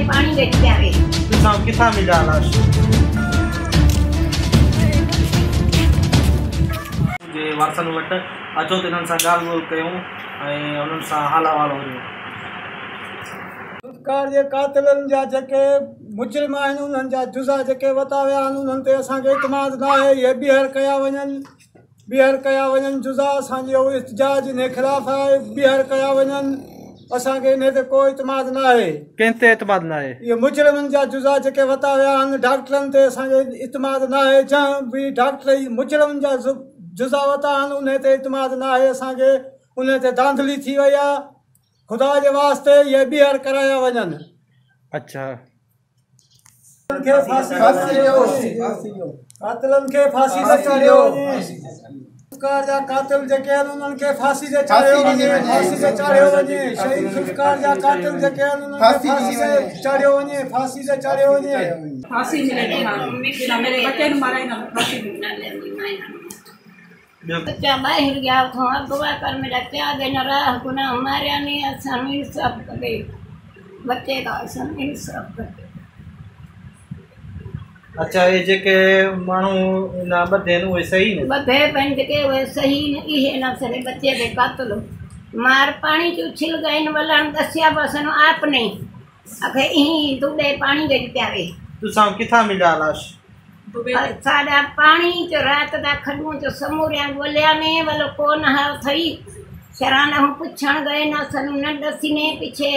पानी बेच के आवे किथा मिला लाश जे वारसन वट अचो त इन्हनि सां ॻाल्हि ॿोल कयूं ऐं उन्हनि सां हाल अहिवाल हुयो। सरकार जे कातिलनि जा जेके मुजरिम आहिनि उन्हनि जा जुज़ा जेके वता विया आहिनि उन्हनि ते असांखे इतमाद न आहे। इहे ॿीहर कया वञनि जुज़ा असांजी इhtजाज इन ख़िलाफ़ आहे। ॿीहर कया वञनि असांखे इन ते कोई इतमाद न आहे। कंहिं ते इतमाद न आहे? इहे मुजरिमनि जा जुज़ा जेके वता विया आहिनि डॉक्टरनि ते असांखे इतमाद न आहे। जंहिं बि डॉक्टर मुजरिमनि जा जुज़ा वता आहिनि उन ते इतमाद न आहे। असांखे उन ते धांधली थी वई आहे। खुदा जे वास्ते इहे ॿीहर कराया वञनि। अच्छा कातिलनि खे फांसी ते चाढ़ियो वञे। सरकार जा कातिल जेके आहिनि उन्हनि खे फांसी ते चाढ़ियो वञे। शहीद सरकार जा कातिल जेके आहिनि उन्हनि खे फांसी ते चाढ़ियो वञे। फांसी मिले मेरे बच्चे ने मारा ना फांसी बच्चा बाहर गया था दुआ कर मेरा क्या दिन रहा गुनाह हमारे नहीं असन इंसाफ करे बच्चे का असन इंसाफ करे। अच्छा ये जेके मानू ना बधे न वो सही ने बधे पेन के वो सही ने ये ना सरे बच्चे दे कातल मार पानी चो छिल गए न वलन दसिया बसन आप नहीं अखे ई दुबे पानी दे प्यावे तू साम किथा मिला लाश साडा पानी चो रात दा खडू चो समूरिया बोलिया ने वालो कोन हाल थई शराना हम पुछण गए ना सनु न दसी ने पीछे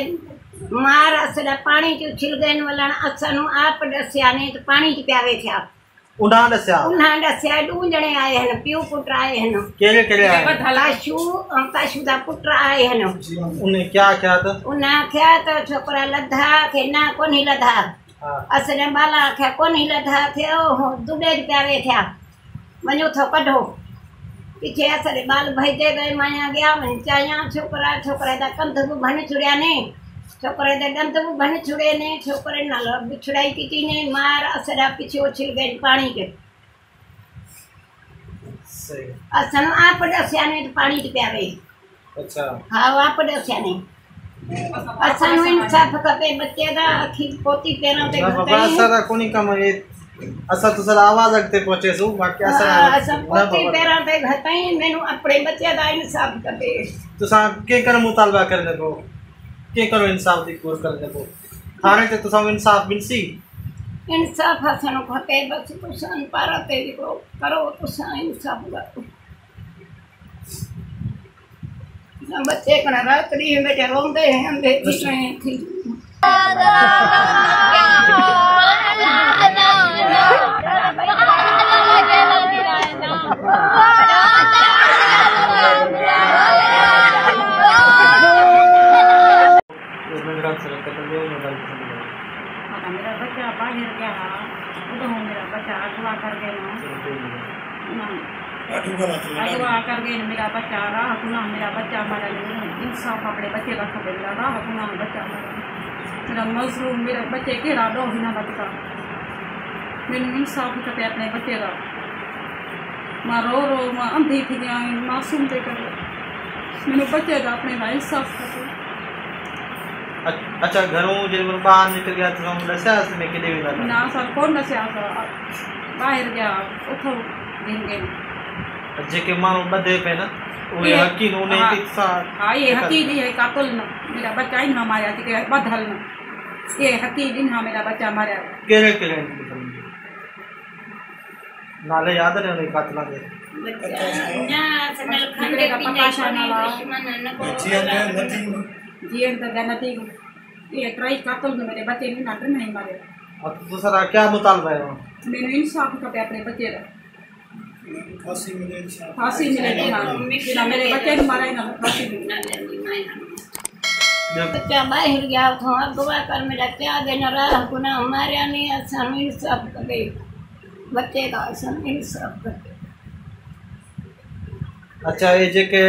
मार असड़ा पानी चो छिल गए न वलन असनु आप दसिया ने तो पानी च प्यावे थया उन्हा दसिया दू जणे आए हन पियो पुत्र आए हन केरे आए काशू दा पुत्र आए हन उन्हें क्या क्या था उन्हें क्या तो छोकरा लधा के ना कोनी लधा असने बाला क्या कोनी लधा थे दुबे प्यावे थया वञो थो कढो पीछे असरे बाल भईदे गए माया गया मन चाया छोकरा दा कंध भन छुड़िया ने छोकरे दे दंत भन छुड़े ने छोकरे नाल बिछड़ाई की ने मार असरा पीछे उछल गए पानी के सही असन आप दसिया ने पानी ते प्यावे। अच्छा हां आप दसिया ने असन इंसाफ कपे बच्चे दा अखी पोती पेरा ते बाबा सारा कोनी कम ये असा तो सर आवाज अगते पहुंचे सु बाकी असा पोती पेरा ते घटाई मेनू अपने बच्चे दा इंसाफ कपे। तो सा के कर मुतालबा करने को के करो इंसाफ दी कोर करने को थाने ते तुसा इंसाफ मिलसी इंसाफ हसन खपे बस तुसान पारा ते करो तुसा इंसाफ करो बच्चे कना रात्रि में रोंदे हैं हम देख रहे हैं थी मेरा बच्चा बाहर गया मेरा बच्चा अगवा कर गया मेरा बच्चा राह गुना मेरा बच्चा हमारा इंसाफ अपने बच्चे का खबर मेरा राह गुना बच्चा मेरा मजलूम मेरे बच्चे के राडो हिना बच्चा मैंने इंसाफ खपे अपने बच्चे का मां रो मां अंधी थी गया मासूम ते करे मैंने बच्चे का अपने का इंसाफ खपे। अच्छा घरों जे बाहर निकल गया तो हम दसिया में किदे वेला ना सर कोन दसिया बाहर गया उठो दिन गए जेके मानू बधे पे ना वो हकीन उन्हें के साथ हां ये हकीन है कातल न मेरा बच्चा ही ना मारा के बदल न ये हकीन दिन हां मेरा बच्चा मारा केरे नाले याद है उन्हें कातला दे ना सनल खंडे पिंडे नाला जीएन तो गनती ये ट्राई कातल में मेरे बच्चे ने नाटन नहीं मारे। अब तो सर क्या मुतालबा है मैंने इंसाफ का अपने बच्चे का फांसी मिले हां मेरे बच्चे ने मारा ना फांसी बच्चा बाहर गया था दुआ कर मेरा क्या दिन रहा गुनाह हमारे नहीं असन इंसाफ करे बच्चे का असन इंसाफ करे। अच्छा ये जेके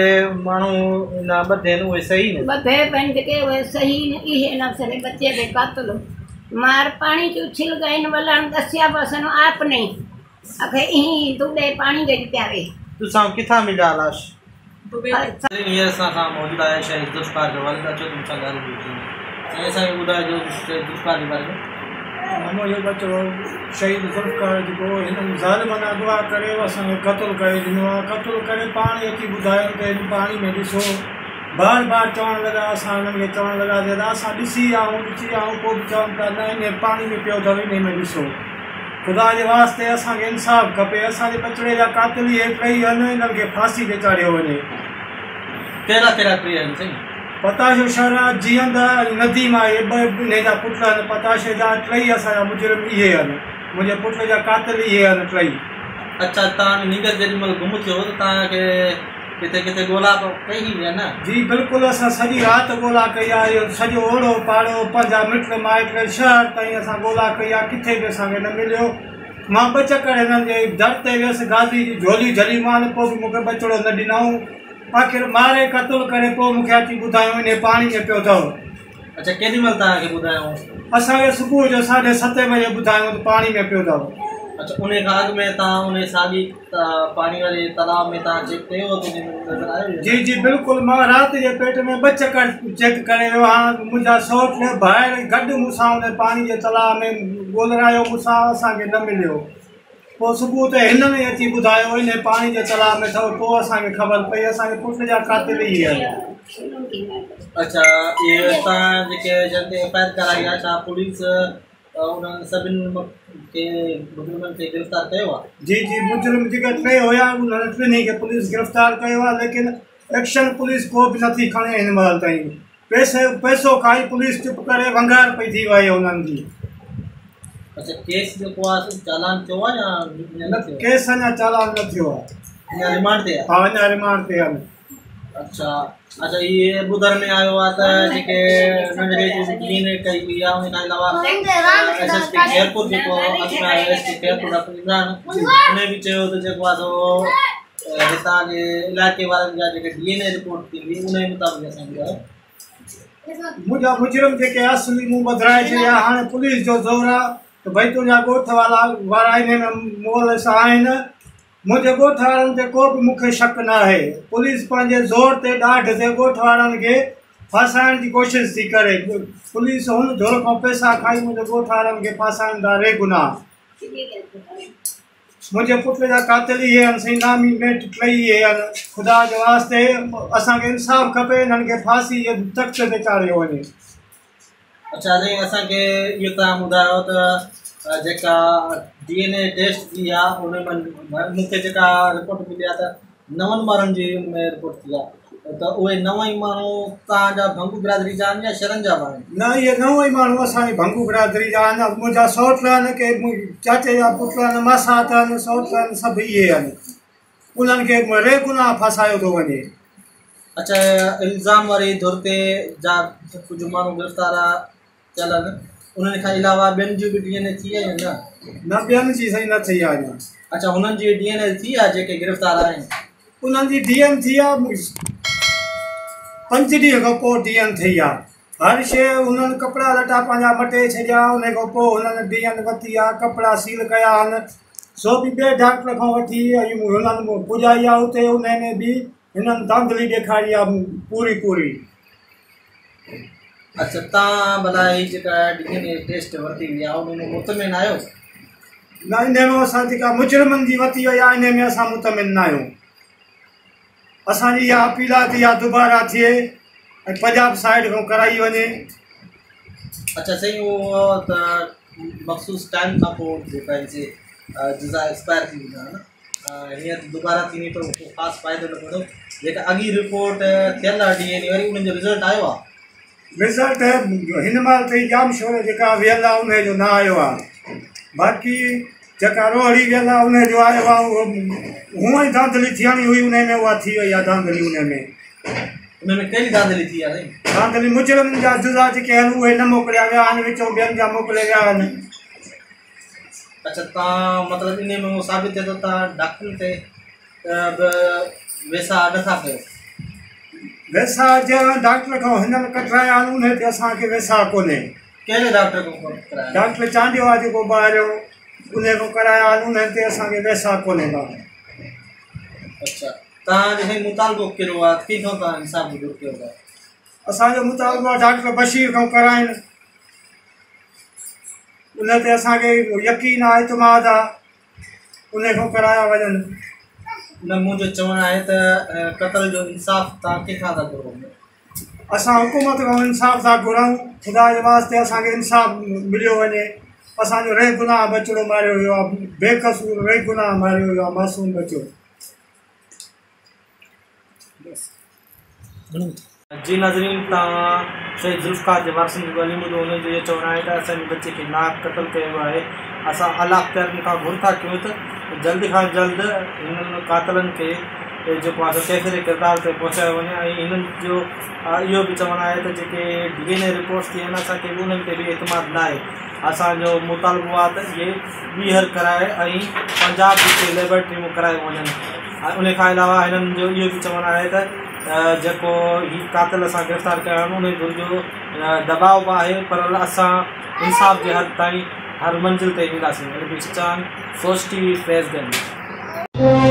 माण्हू इन ॿधे आहिनि उहे सही न ॿधे पंहिंजे जेके उहे सही न इहे न सरे बच्चे के कातल मार पानी चो छिल गए न वलन दसिया बसन आप नहीं अखे ई दुबे पानी दे प्यावे तुसां किथां मिलिया लाश दुबे हींअर असां सां मौजूदु आहे शहीद ज़ुल्फ़िकार जो वालिद अचो तुम सां ॻाल्हि ॿुधी असांखे ॿुधाइजो शहीद ज़ुल्फ़िकार जे बारे में मनो जो बचो शहीद ज़ुल्फ़िकार जेको हिननि ज़ालिमनि अगवा करे असांखे क़तलु करे ॾिनो आहे क़तलु करे पाण अची ॿुधायो त हिन पाणी में ॾिसो बार बार चवणु लॻा असां हिननि खे चवणु लॻा दादा असां ॾिसी आऊं पोइ बि चवनि पिया न हिन पाणी में पियो अथव हिन में ॾिसो ख़ुदा जे वास्ते असांखे इंसाफ़ खपे असांजे बचिड़े जा कातिल इहे टई आहिनि हिननि खे फांसी ते चाढ़ियो वञे कहिड़ा कहिड़ा टे आहिनि साईं पताशो शहरा जीअंदा नदीम आहे ॿ हिन जा पुट आहिनि पताशे जा टई असांजा मुजरिम इहे आहिनि मुंहिंजे पुट जा कातिल इहे आहिनि टई अच्छा तव्हां नींगर जेॾीमहिल गुम थियो त तव्हांखे किथे किथे ॻोल्हा कई हुई न जी बिल्कुलु असां सॼी राति ॻोल्हा कई आहे सॼो ओड़ो पाड़ो पंहिंजा मिट माइट शहर ताईं असां ॻोल्हा कई आहे किथे बि असांखे न मिलियो मां ॿ चकर हिननि जे दर ते वियुसि गाज़ी जी झोली झली मां पोइ बि मूंखे बचिड़ो न ॾिनऊं आख़िर मारे क़तलु करे पोइ मूंखे अची ॿुधायूं हिन पाणी में पियो अथव अच्छा केॾीमहिल तव्हांखे ॿुधायूं असांखे सुबुह जो 7:30 बजे ॿुधायूं त पाणी में पियो अथव अच्छा उन खां अॻु में तव्हां उन साॻी पाणी वारे तालाब में तव्हां चेक कयो त नज़र आयो जी जी बिल्कुलु मां राति जे पेट में 2 चकर चेक करे वियो हाणे मुंहिंजा सौट ॿाहिरि गॾु मूंसां उन पाणी जे तलाउ में ॻोल्हायो मूंसां असांखे न मिलियो पोइ सुबुह ते हिननि अची ॿुधायो हिन पाणी जे तलाउ में अथव पोइ असांखे ख़बर पई असांजे पुट जा कातिल ई आहिनि अच्छा इहे तव्हां जेके जन ते एफ.आई.आर कराई आहे छा पुलिस उन्हनि सभिनी खे मुजरिमनि खे गिरफ़्तार कयो आहे जी जी मुजरिम जेके टे हुया उन्हनि टिनी खे पुलिस गिरफ़्तार कयो आहे लेकिन एक्शन पुलिस को बि नथी खणे हिन महिल ताईं पैसो खाई पुलिस चुप करे वंगार पई थी वई उन्हनि जी अच्छा केस जेको आहे चालान थियो आहे या न थियो केस अञा चालान न थियो आहे अञा रिमांड ते आहे हा अञा रिमांड ते आहिनि अच्छा अच्छा इहे ॿुधण में आयो आहे त जेके नंढड़े जी डीएनए कई हुई आहे उन खां अलावा एसएसपी खेरपुर जेको अॻियां एसपी खेरपुर डॉक्टर इमरान उन बि चयो त जेको आहे सो हितां जे इलाइक़े वारनि जा जेके डीएनए रिपोर्ट थी हुई उन जे मुताबिक़ असांखे ॿुधायो मुंहिंजा मुजरिम जेके असली मूं ॿधाए छॾिया हाणे पुलिस जो ज़ोर आहे त भई तुंहिंजा ॻोठ वारा हिन में मोल सां आहिनि मुंहिंजे ॻोठ वारनि ते को बि मूंखे शक न आहे पुलिस पंहिंजे ज़ोर ते ॾाढ ते ॻोठ वारनि खे फासाइण जी कोशिशि थी करे पुलिस हुन दौर खां पैसा खाई मुंहिंजे ॻोठ वारनि खे फासाइनि था रेगुनाह मुंहिंजे पुट जा कातिल इहे आहिनि साईं नामी मेट टई इहे आहिनि ख़ुदा जे वास्ते असांखे इंसाफ़ खपे हिननि खे फांसी जे तख़्त ते चाढ़ियो वञे अच्छा साईं असांखे इहो तव्हां ॿुधायो त जेका डीएनए टेस्ट थी आहे उन में मूंखे जेका रिपोर्ट मिली आहे त 9 माण्हुनि जी में रिपोर्ट थी आहे त उहे 9 ई माण्हू तव्हांजा भंगू बिरादरी जा आहिनि या शरण जा आहिनि न इहे 9 ई माण्हू असांजी भंगू बिरादरी जा आहिनि मुंहिंजा सौट आहिनि के चाचे जा पुट आहिनि मासात आहिनि सौट आहिनि सभु इहे आहिनि उन्हनि खे रेगुनाह फासायो थो वञे अच्छा इल्ज़ाम वारी धुर ते जा कुझु माण्हू गिरफ़्तार थियल आहिनि उन्हनि खां अलावा ॿियनि जी बि डीएनए थी आहे या न ॿियनि जी साईं न थी आहे अञा अच्छा हुननि जी डीएनए थी आहे जेके गिरफ़्तार आहिनि उन्हनि जी डीएन थी आहे 5 ॾींहं खां पोइ डीएन थी आहे हर शइ हुननि कपिड़ा लटा पंहिंजा मटे छॾिया उन खां पोइ हुननि डीएन वरिती आहे कपिड़ा सील कया आहिनि सो बि ॿिए डॉक्टर खां वठी हुननि पुॼाई आहे उते उन में बि हिननि धांधली ॾेखारी आहे पूरी अच्छा तव्हां भला हीअ जेका डीएनए टेस्ट वरिती हुई आहे उन में मुतमिन आहियो न इन में असां जेका मुजरिमनि जी वरिती वई आहे इन में असां मुतमिन न आहियूं असांजी इहा अपील आहे त इहा दुबारा थिए ऐं पंजाब साइड खां कराई वञे अच्छा साईं उहो त मख़सूस टाइम खां पोइ जेका जुज़ा एक्सपायर थी वेंदा आहिनि हीअं दुबारा थींदी त ख़ासि फ़ाइदो न पवंदो जेका अॻी रिपोर्ट थियल आहे डीएनए वारी उनजो रिज़ल्ट आयो आहे रिज़ल्ट हिन महिल ताईं जाम शोर जेका वियल आहे उनजो न आयो आहे बाक़ी जेका रोहड़ी वियल आहे उनजो आयो आहे हूअं ई धांधली थियणी हुई उन में उहा थी वई आहे धांधली उन में कहिड़ी धांधली थी आहे साईं धांधली मुजरिमनि जा जुज़ा जेके आहिनि उहे न मोकिलिया विया आहिनि विचो ॿियनि जा मोकिले विया आहिनि अच्छा तव्हां मतिलबु इन में उहो साबित थिए थो तव्हां डॉक्टर ते वैसा नथा कयो वैसा जंहिं डॉक्टर खां हिननि कढाया आहिनि उन ते असांखे वैसा कोन्हे कहिड़े डॉक्टर खां कराया डॉक्टर चांडियो आहे जेको ॿाहिरियो उन खां कराया आहिनि उन ते असांखे वैसा कोन्हे अच्छा तव्हां जंहिं मुतालबो कयो आहे कंहिंखां तव्हां इंसाफ़ घुरियो कयो आहे असांजो मुतालबो आहे डॉक्टर बशीर खां कराइनि उन ते असांखे यकीन आहे इतमाद आहे उन खां कराया वञनि न मुंहिंजो चवणु आहे त क़त्ल जो इंसाफ़ तव्हां कंहिंखां था घुरो असां हुकूमत खां इंसाफ़ था घुरूं ख़ुदा जे वास्ते असांखे इंसाफ़ मिलियो वञे असांजो रे गुनाह बचिड़ो मारियो वियो आहे बेकसूर रे गुनाह मारियो वियो आहे मासूम बचो जी नाज़रीन तव्हां शहीद ज़ुल्फ़कार जे वारसनि जी ॻाल्हियूं ॿुधो हुनजो इहो चवणु आहे त असांजे बचे खे नाक क़त्ल कयो आहे असां अला अख़्तियारनि खां घुर था कयूं त जल्द खां जल्द हिननि कातलनि खे जेको आहे कैफ़े किरदार ते पहुचायो वञे ऐं हिननि जो इहो बि चवणु आहे त जेके DNA रिपोर्ट्स थी आहिनि असांखे बि उन्हनि ते बि एतमाद न आहे असांजो मुतालबो आहे त इहे ॿीहर कराए ऐं पंजाब जी लेबोरेटरी में कराए वञनि ऐं उन खां अलावा हिननि जो इहो बि चवणु आहे त जेको हीउ कातिल असां गिरफ़्तार कया आहिनि उन जो दबाव बि आहे पर असां इंसाफ़ जे हद ताईं हर मंज़िल ते ईंदासीं सोच TV फैज़गंज।